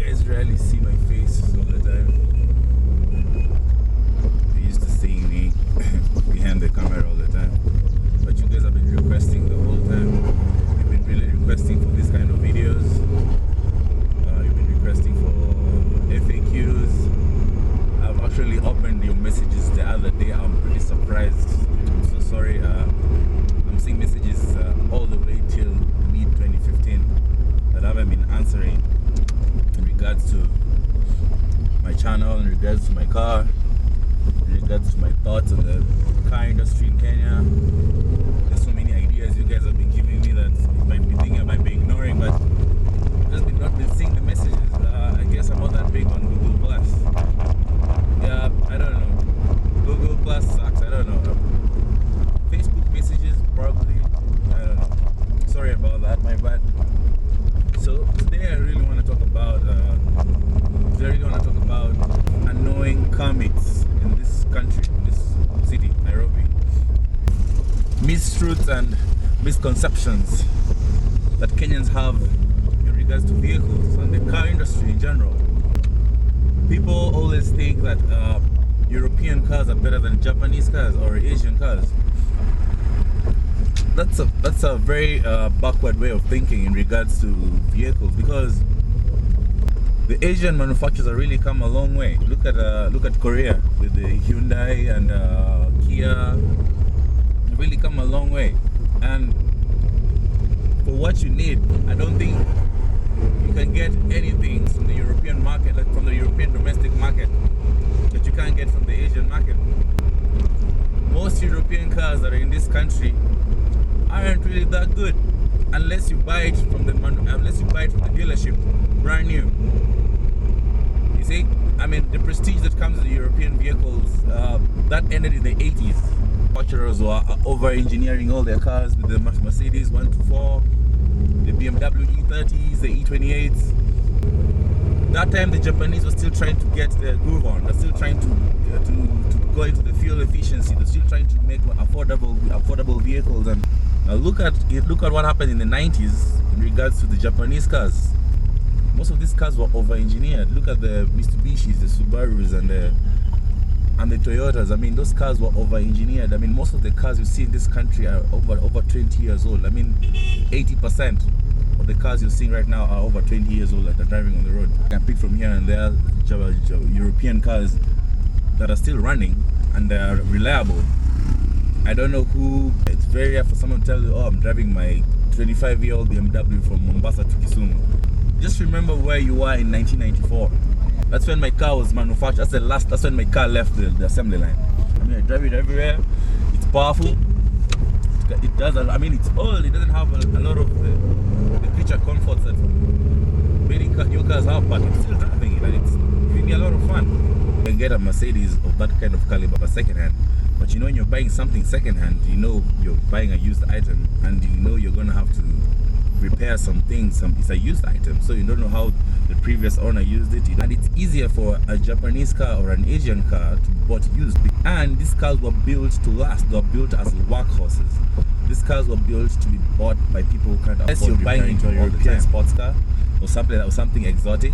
guys rarely see my face all the time. You're used to seeing me behind the camera all the time. But you guys have been requesting the whole time. You've been really requesting for this kind of videos. You've been requesting for FAQs. I've actually opened your messages the other day. I'm pretty surprised. I'm so sorry. I'm seeing messages all the way till mid-2015 that I haven't been answering in regards to my channel, in regards to my car, in regards to my thoughts on the car industry in Kenya. There's so many ideas you guys have been giving me that you might be thinking I might be ignoring, but I've just not been seeing the messages. I guess I'm not that big on Google Plus. Yeah, I don't know. Google Plus sucks. I don't know. Facebook messages probably. I don't know. Sorry about that, my bad. So today I really want to talk about annoying car mates in this country, in this city, Nairobi. Mistruths and misconceptions that Kenyans have in regards to vehicles and the car industry in general. People always think that European cars are better than Japanese cars or Asian cars. That's a very backward way of thinking in regards to vehicles, because the Asian manufacturers have really come a long way. Look at Korea with the Hyundai and Kia. They've really come a long way. And for what you need, I don't think you can get anything from the European market, like from the European domestic market, that you can't get from the Asian market. Most European cars that are in this country aren't really that good unless you buy it from the dealership brand new. You see, I mean, the prestige that comes with the European vehicles that ended in the 80s. Manufacturers were over engineering all their cars with the Mercedes 124, the BMW E30s, the E28s. That time the Japanese were still trying to get their groove on. They're still trying to go into the fuel efficiency. They're still trying to make affordable vehicles. And look at what happened in the 90s in regards to the Japanese cars. Most of these cars were over-engineered. Look at the Mitsubishis, the Subarus, and the Toyotas. I mean, those cars were over-engineered. I mean, most of the cars you see in this country are over 20 years old. I mean, 80% of the cars you're seeing right now are over 20 years old that are driving on the road. You can pick from here and there European cars that are still running and they are reliable. I don't know who. It's very rare for someone to tell you, oh, I'm driving my 25-year-old BMW from Mombasa to Kisumu. Just remember where you were in 1994. That's when my car was manufactured. That's when my car left the assembly line. I mean, I drive it everywhere. It's powerful. It does. I mean, it's old. It doesn't have a lot of the creature comforts that many new cars have, but it's still driving it, and it's giving me a lot of fun. You can get a Mercedes of that kind of caliber second-hand, but you know, when you're buying something second-hand, you know you're buying a used item, and you know you're gonna have to repair some things. It's a used item, so you don't know how the previous owner used it, and it's easier for a Japanese car or an Asian car to be bought used. And these cars were built to last. They were built as workhorses. These cars were built to be bought by people who can't afford. Unless you're buying into a European sports car or something exotic,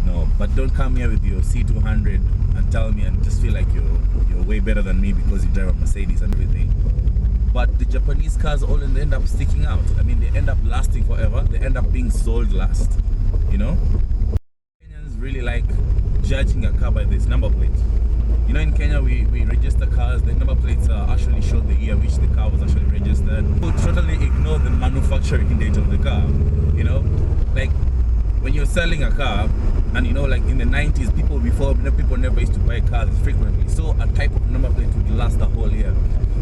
no. But don't come here with your C200 and tell me and just feel like you're way better than me because you drive a Mercedes and everything. But the Japanese cars all end up sticking out. I mean, they end up lasting forever. They end up being sold last. You know? Kenyans really like judging a car by this number plate. You know, in Kenya we register cars. The number plates actually show the year which the car was actually registered. People totally ignore the manufacturing date of the car. You know, like when you're selling a car, and you know, like in the 90s, people never used to buy cars frequently. So a type of number plate would last the whole year.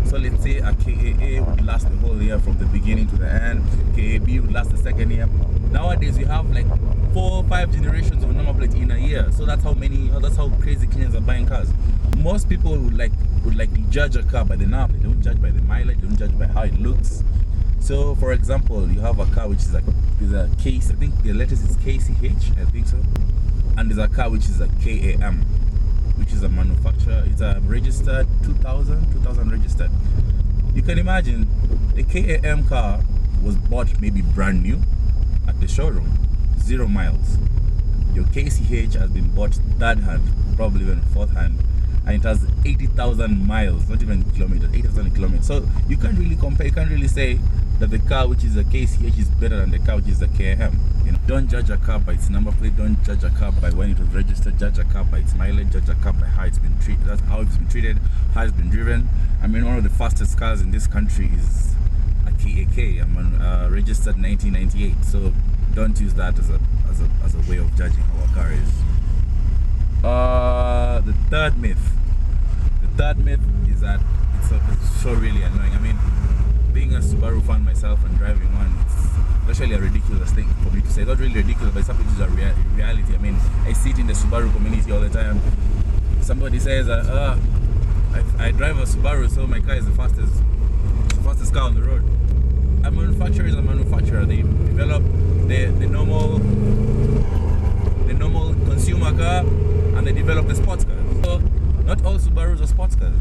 So let's say a KAA would last the whole year from the beginning to the end. KAB would last the second year. Nowadays we have like 4 or 5 generations of number plate in a year. So that's how crazy Kenyans are buying cars. Most people would like to judge a car by the number plate. They don't judge by the mileage. They don't judge by how it looks. So for example, you have a car which is like a case. I think the letters is KCH. I think so. And there's a car which is a KAM, which is a manufacturer. It's a registered 2000 registered. You can imagine a KAM car was bought maybe brand new at the showroom, 0 miles. your KCH has been bought third hand, probably even fourth hand, and it has 80,000 miles, not even kilometers, 80,000 kilometers. So you can't really compare, you can't really say that the car which is a KCH is better than the car which is a KM. You know, don't judge a car by its number plate, don't judge a car by when it was registered, judge a car by its mileage, judge a car by how it's been treated, that's how it's been treated, how it's been driven. I mean, one of the fastest cars in this country is a KAK. I'm on registered 1998, so don't use that as a way of judging how a car is. The third myth is that it's so really annoying. I mean, being a Subaru fan myself and driving one, it's actually a ridiculous thing for me to say. Not really ridiculous, but something which is a reality. I mean, I see it in the Subaru community all the time. Somebody says, I drive a Subaru, so my car is the fastest car on the road. A manufacturer is a manufacturer. They develop the normal consumer car, and they develop the sports car. So not all Subarus are sports cars.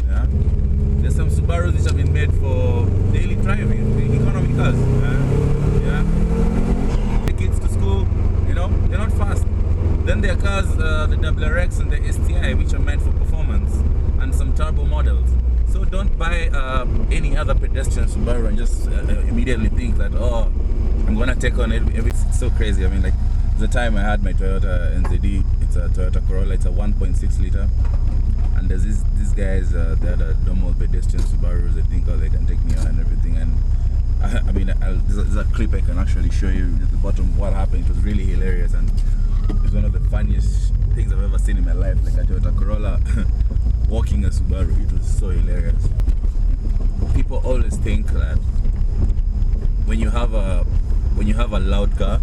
Yeah? There's some Subarus which have been made for daily driving, the economy cars. Yeah? The kids to school, you know, they're not fast. Then there are cars, the WRX and the STI, which are meant for performance, and some turbo models. So don't buy any other pedestrian Subaru and just immediately think that, oh, I'm gonna take on it. It's so crazy. I mean, like the time I had my Toyota NZD, it's a Toyota Corolla, it's a 1.6 liter, and there's these guys, they had a normal pedestrian Subarus. They think, oh, they can take me on and everything. And I mean, there's a clip I can actually show you at the bottom of what happened. It was really hilarious, and it was one of the funniest things I've ever seen in my life. Like a Toyota Corolla walking a Subaru. It was so hilarious. People always think that when you have a loud car,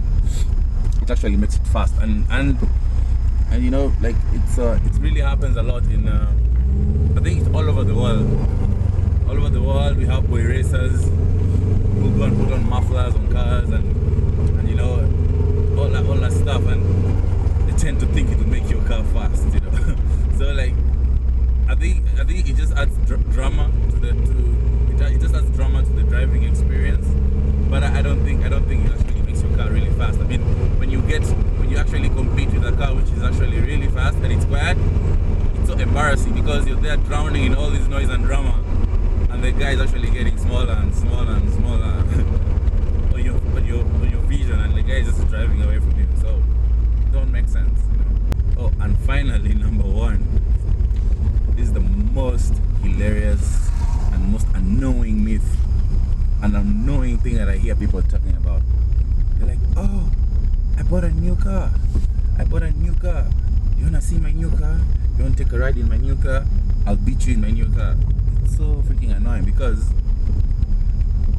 it actually makes it fast, and you know, like it really happens a lot in I think it's all over the world. All over the world, we have boy racers who go and put on mufflers on cars and you know, all that stuff, and they tend to think it will make your car fast, you know. So like, I think it just adds drama to the driving experience. But I don't think it actually makes your car really fast. I mean, when you actually compete with a car which is actually really fast and it's quiet, it's so embarrassing because you're there drowning in all this noise and drama, and the guy is actually getting smaller and smaller and smaller on your vision, and the guy is just driving away from you. So it don't make sense, you know? Oh, and finally, number one, this is the most hilarious and most annoying myth, an annoying thing that I hear people talking about. They're like, oh, I bought a new car. You wanna see my new car? You wanna take a ride in my new car? I'll beat you in my new car. It's so freaking annoying because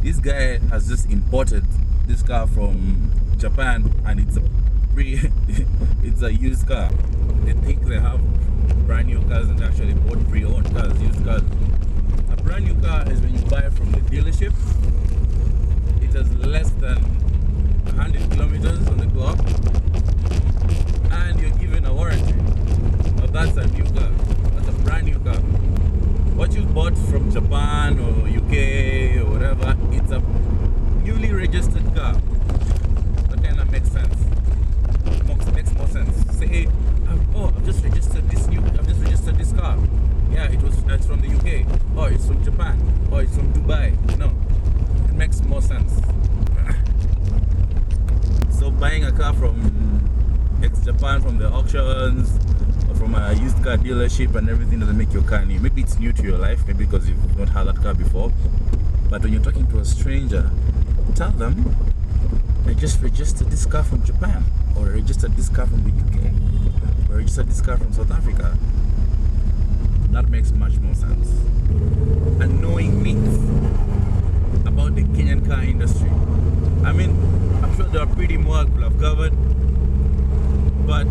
this guy has just imported this car from Japan, and it's a used car. They think they have brand new cars and actually bought pre-owned cars, used cars. A brand new car is when you buy it from the dealership. It has less than 100 kilometers on the clock, and you're given a warranty. Now that's a new car. That's a brand new car. What you bought from Japan or UK or whatever, it's a newly registered car. That kind of makes sense. Makes more sense. Say, oh, I've just registered this car. Yeah, it's from the UK. Oh, it's from Japan. Oh, it's from Dubai. No, it makes more sense. So buying a car from ex-Japan, from the auctions, or from a used car dealership and everything doesn't make your car new. Maybe it's new to your life, maybe because you've not had that car before. But when you're talking to a stranger, tell them, I just registered this car from Japan, or I registered this car from the UK, or I registered this car from South Africa. That makes much more sense. Annoying myths about the Kenyan car industry. I mean, I'm sure there are pretty more I could have covered, but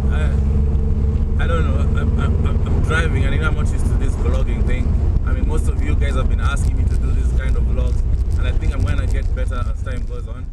I don't know. I'm driving and I'm not used to this vlogging thing. I mean, most of you guys have been asking me to do this kind of vlogs, and I think I'm gonna get better as time goes on.